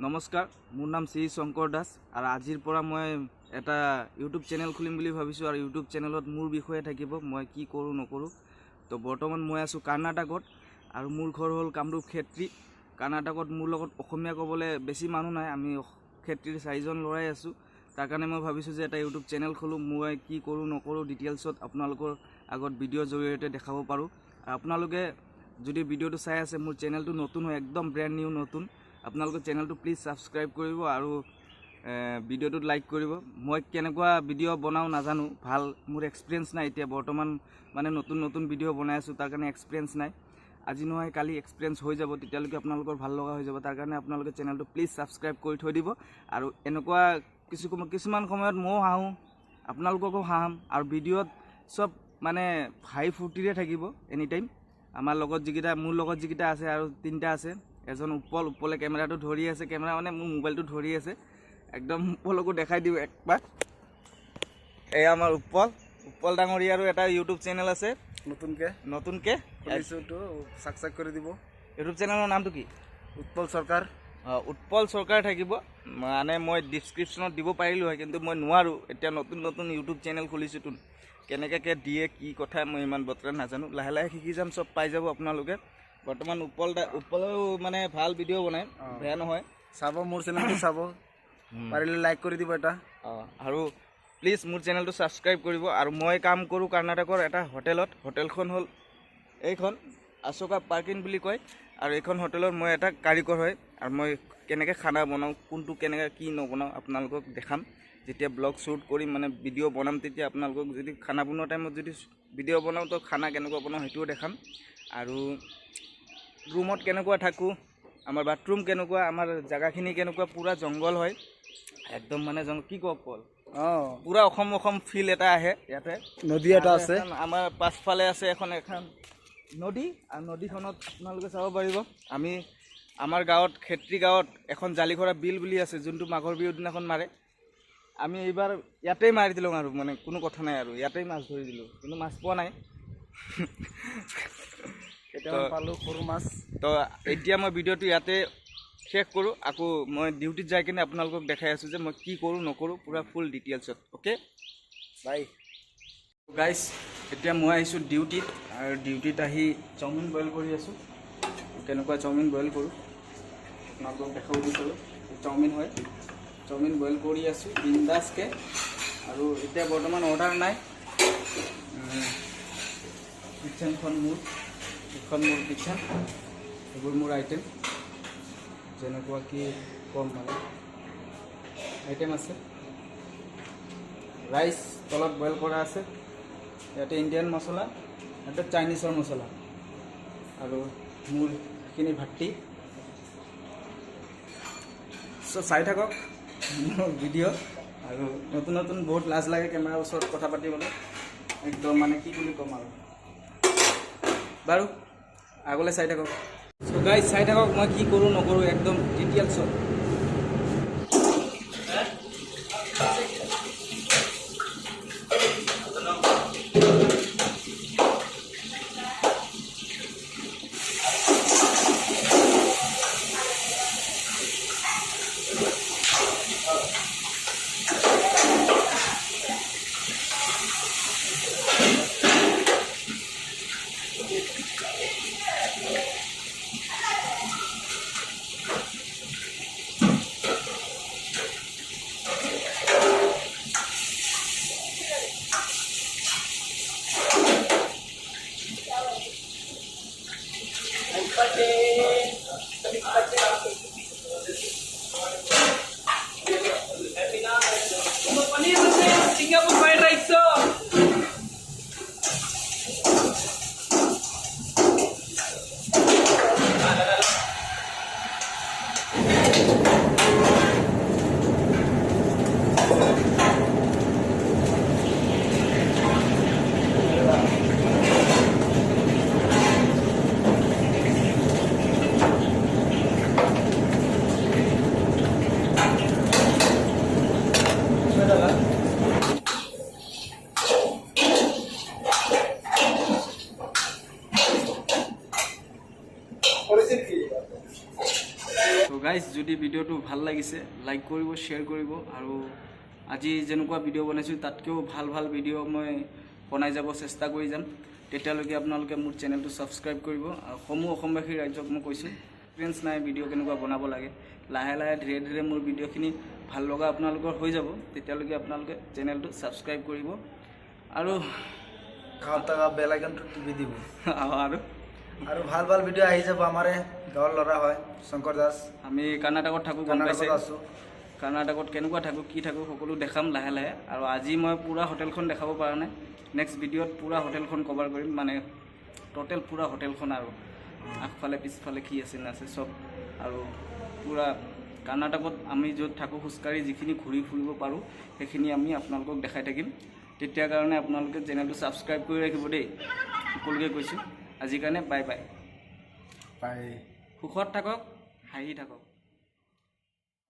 নমস্কাৰ, মোৰ নাম শ্ৰী শংকৰ দাস আৰু আজিৰ পৰা মই এটা ইউটিউব চেনেল খুলিম বুলি ভাবিছোঁ আৰু ইউটিউব চেনেলত মোৰ বিষয়ে থাকিব, মই কি কৰোঁ নকৰোঁ। তো বৰ্তমান মই আছোঁ কৰ্ণাটকত আৰু মোৰ ঘৰ হ'ল কামৰূপ ক্ষেত্ৰী। কৰ্ণাটকত মোৰ লগত অসমীয়া ক'বলৈ বেছি মানুহ নাই, আমি ক্ষেত্ৰীৰ 4জন ল'ৰাই আছোঁ। তাৰ কাৰণে মই ভাবিছোঁ যে এটা ইউটিউব চেনেল খোলোঁ, মই কি কৰোঁ নকৰোঁ ডিটেইলছত আপোনালোকৰ আগত ভিডিঅ'ৰ জৰিয়তে দেখাব পাৰোঁ। আপোনালোকে যদি ভিডিঅ'টো চাই আছে, মোৰ চেনেলটো নতুন হয়, একদম ব্ৰেণ্ড নিউ নতুন। আপোনালোকৰ চেনেলটো প্লিজ ছাবস্ক্ৰাইব কৰিব আৰু ভিডিঅ'টোত লাইক কৰিব। মই কেনেকুৱা ভিডিঅ' বনাওঁ নাজানো, ভাল মোৰ এক্সপিৰিয়েঞ্চ নাই এতিয়া বৰ্তমান, মানে নতুন ভিডিঅ' বনাই আছোঁ, তাৰ কাৰণে এক্সপিৰিয়েঞ্চ নাই। আজি নহয় কালি এক্সপিৰিয়েঞ্চ হৈ যাব, তেতিয়ালৈকে আপোনালোকৰ ভাল লগা হৈ যাব। তাৰ কাৰণে আপোনালোকে চেনেলটো প্লিজ ছাবস্ক্ৰাইব কৰি থৈ দিব। আৰু এনেকুৱা কিছুমান সময়ত ময়ো হাঁহোঁ, আপোনালোককো হাঁহাম আৰু ভিডিঅ'ত চব মানে হাঁহি ফূৰ্তিৰে থাকিব এনি টাইম। আমাৰ লগত যিকেইটা, মোৰ লগত যিকেইটা আছে আৰু 3টা আছে। এজন উপলে কেমেৰাটো ধৰি আছে, কেমেৰা মানে মোৰ মোবাইলটো ধৰি আছে, একদম উপলকো দেখাই দিওঁ একবাৰ। এয়া আমাৰ উপল ডাঙৰীয়াৰো এটা ইউটিউব চেনেল আছে নতুনকৈ ছাবস্ক্ৰাইব কৰি দিব। ইউটিউব চেনেলৰ নামটো কি? উৎপল চৰকাৰ। উৎপল চৰকাৰ থাকিব, মানে মই ডিছক্ৰিপশ্যনত দিব পাৰিলোঁ হয়, কিন্তু মই নোৱাৰোঁ। এতিয়া নতুন ইউটিউব চেনেল খুলিছোঁতো, কেনেকৈ দিয়ে কি কথা মই ইমান বতৰা নাজানো, লাহে লাহে শিকি যাম, চব পাই যাব আপোনালোকে। বৰ্তমান উপলেও মানে ভাল ভিডিঅ' বনায়, বেয়া নহয়। চাব মোৰ চেনেলটো, চাব পাৰিলে লাইক কৰি দিব এটা। আৰু প্লিজ মোৰ চেনেলটো ছাবস্ক্ৰাইব কৰিব। আৰু মই কাম কৰোঁ কৰ্ণাটকৰ এটা হোটেলত। হোটেলখন হ'ল এইখন অশোকা পাৰ্কিং বুলি কয়, আৰু এইখন হোটেলত মই এটা কাৰিকৰ হয়। আৰু মই কেনেকৈ খানা বনাওঁ, কোনটো কেনেকৈ কি নবনাওঁ আপোনালোকক দেখাম। যেতিয়া ব্লগ শ্বুট কৰিম, মানে ভিডিঅ' বনাম, তেতিয়া আপোনালোকক যদি খানা বনোৱা টাইমত যদি ভিডিঅ' বনাওঁ, তো খানা কেনেকুৱা বনাওঁ সেইটোও দেখাম। আৰু ৰুমত কেনেকুৱা থাকোঁ, আমাৰ বাথৰুম কেনেকুৱা, আমাৰ জেগাখিনি কেনেকুৱা, পূৰা জংঘল হয় একদম, মানে কি কওঁ পল, পূৰা অসম ফিল এটা আহে। ইয়াতে নদী এটা আছে, আমাৰ পাছফালে আছে এখন নদী, আৰু নদীখনত আপোনালোকে চাব পাৰিব। আমাৰ গাঁৱত, ক্ষেত্ৰী গাঁৱত এখন জালিঘৰা বিল বুলি আছে, যোনটো মাঘৰ বিহুৰ দিনাখন মাৰে। আমি এইবাৰ ইয়াতেই মাৰি দিলোঁ, আৰু মানে কোনো কথা নাই, আৰু ইয়াতেই মাছ ধৰি দিলোঁ, কিন্তু মাছ পোৱা নাই। পালোঁ সৰু মাছ। তো এতিয়া মই ভিডিঅ'টো ইয়াতে শেষ কৰোঁ, আকৌ মই ডিউটিত যাই কিনে আপোনালোকক দেখাই আছোঁ যে মই কি কৰোঁ নকৰোঁ, পূৰা ফুল ডিটেইলছত। Okay bye guys. এতিয়া মই আহিছোঁ ডিউটিত, আৰু ডিউটিত আহি চাওমিন বইল কৰি আছোঁ। কেনেকুৱা চাওমিন বইল কৰোঁ আপোনালোকক দেখাব বিচাৰোঁ। চাওমিন হয়, চাওমিন বইল কৰি আছোঁ বিন্দাছকৈ। আৰু এতিয়া বৰ্তমান অৰ্ডাৰ নাই। কিটচেনখন এখন মোৰ কিটচেন, এইবোৰ মোৰ আইটেম, যেনেকুৱা কি কম মানে আইটেম আছে। ৰাইচ তলত বইল কৰা আছে, ইয়াতে ইণ্ডিয়ান মছলা, ইয়াতে চাইনিজৰ মছলা, আৰু মোৰ এইখিনি ভাটি। চ' চাই থাকক মোৰ ভিডিঅ'। আৰু নতুন বহুত লাজ লাগে কেমেৰাৰ ওচৰত কথা পাতিবলৈ, একদম মানে কি বুলি ক'ম আৰু। বাৰু আগলৈ চাই থাকক। চ' গাইজ চাই থাকক মই কি কৰোঁ নকৰোঁ, একদম ডিটেইলছত। যদি ভিডিঅ'টো ভাল লাগিছে লাইক কৰিব শ্বেয়াৰ কৰিব আৰু আজি যেনেকুৱা ভিডিঅ' বনাইছোঁ তাতকৈও ভাল ভাল ভিডিঅ' মই বনাই যাব চেষ্টা কৰি যাম তেতিয়ালৈকে আপোনালোকে মোৰ চেনেলটো ছাবস্ক্ৰাইব কৰিব আৰু সমূহ অসমবাসী ৰাইজক মই কৈছোঁ এক্সপিৰিয়েঞ্চ নাই ভিডিঅ' কেনেকুৱা বনাব লাগে লাহে লাহে ধীৰে ধীৰে মোৰ ভিডিঅ'খিনি ভাল লগা আপোনালোকৰ হৈ যাব তেতিয়ালৈকে আপোনালোকে চেনেলটো ছাবস্ক্ৰাইব কৰিব আৰু বেল আইকনটো টিপি দিব আৰু ভাল ভাল ভিডিঅ' আহি যাব আমাৰে গাঁৱৰ ল'ৰা হয় শংকৰ দাস আমি কৰ্ণাটকত থাকোঁ গম কৰ্ণাটকত পাইছে আছোঁ কৰ্ণাটকত কেনেকুৱা থাকোঁ কি থাকোঁ সকলো দেখাম লাহে লাহে আৰু আজি মই পূৰা হোটেলখন দেখাব পৰা নাই নেক্সট ভিডিঅ'ত পূৰা হোটেলখন কভাৰ কৰিম মানে টোটেল পূৰা হোটেলখন আৰু আগফালে পিছফালে কি আছে নাছে চব আৰু পূৰা কৰ্ণাটকত আমি য'ত থাকোঁ খোজকাঢ়ি যিখিনি ঘূৰি ফুৰিব পাৰোঁ সেইখিনি আমি আপোনালোকক দেখাই থাকিম তেতিয়া কাৰণে আপোনালোকে চেনেলটো ছাবস্ক্ৰাইব কৰি ৰাখিব দেই সকলোকে কৈছোঁ আজিৰ কাৰণে বাই বাই বাই সুখত থাকক হাঁহি থাকক